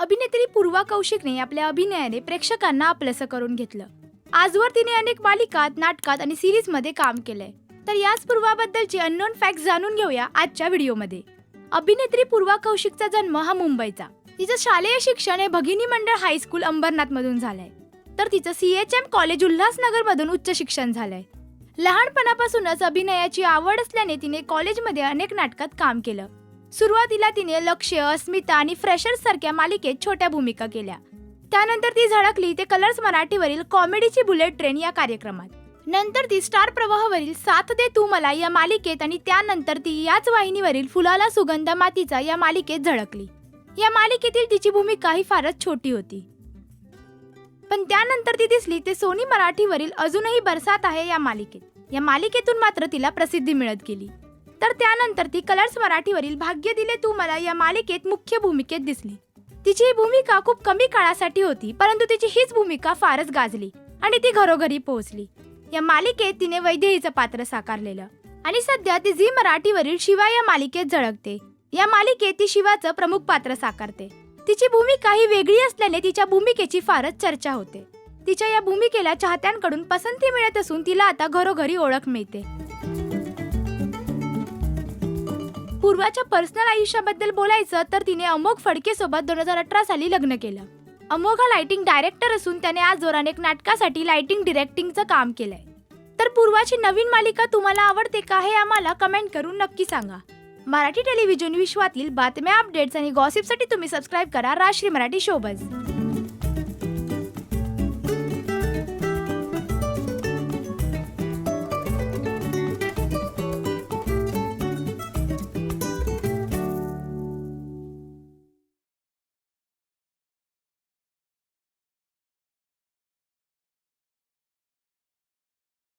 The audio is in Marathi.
अभिनेत्री पूर्वा कौशिकने आपल्या अभिनयाने प्रेक्षकांना आपलंसं करून घेतलं. आजवर तिने अनेक मालिकात, नाटकात आणि सिरीजमध्ये काम केलंय. तर याच पूर्वाबद्दलचे अननोन फॅक्ट्स जाणून घेऊया आजच्या व्हिडिओमध्ये. अभिनेत्री पूर्वा कौशिकचा जन्म हा मुंबईचा. तिचं शालेय शिक्षण हे भगिनी मंडळ हायस्कूल अंबरनाथ मधून झालंय. तर तिचं CHM कॉलेज उल्हासनगर मधून उच्च शिक्षण झालंय. लहानपणापासूनच अभिनयाची आवड असल्याने तिने कॉलेजमध्ये अनेक नाटकात काम केलं. सुरुवातीला तिने लक्ष्य, अस्मिता आणि फ्रेशर्स सारख्या मालिकेत छोट्या भूमिका केल्या. त्यानंतर ती झळकली ते कलर्स मराठीवरील कॉमेडीची बुलेट ट्रेन या कार्यक्रमात. नंतर ती स्टार प्रवाहवरील साथ दे तू मला या मालिकेत आणि त्यानंतर ती याच वाहिनीवरील फुलाला सुगंध मातीचा या मालिकेत झळकली. या मालिकेतील तिची भूमिका ही फारच छोटी होती. पण त्यानंतर ती दिसली ते सोनी मराठीवरील अजूनही बरसात आहे या मालिकेत. या मालिकेतून मात्र तिला प्रसिद्धी मिळत गेली. तर त्यानंतर ती कलर्स मराठीवरील भाग्य दिले तू मला या मालिकेत मुख्य भूमिकेत दिसली. तिची ही भूमिका खूप कमी काळासाठी होती, परंतु तिची हीच भूमिका फारच गाजली आणि ती घरोघरी पोहोचली. या मालिकेत तिने वैदेहीचं पात्र साकारलेलं आणि सध्या ती झी मराठीवरील शिवा या मालिकेत झळकते. या मालिकेत ती शिवाचं प्रमुख पात्र साकारते. तिची भूमिका ही वेगळी असल्याने तिच्या भूमिकेची फारच चर्चा होते. तिच्या या भूमिकेला चाहत्यांकडून पसंती मिळत असून तिला आता घरोघरी ओळख मिळते. पूर्वाच्या पर्सनल आयुष्याबद्दल बोलायचं तर तिने अमोघ फडकेसोबत 2018 साली लग्न केलं. अमोघ हा लाइटिंग डायरेक्टर असून त्याने आजवर अनेक नाटकासाठी लाइटिंग डिरेक्टिंगचं काम केलंय. तर पूर्वाची नवीन मालिका तुम्हाला आवडते का हे आम्हाला कमेंट करून नक्की सांगा. मराठी टेलिव्हिजन विश्वातील बातम्या, अपडेट्स आणि गॉसिपसाठी तुम्ही सबस्क्राईब करा राजश्री मराठी शोबज.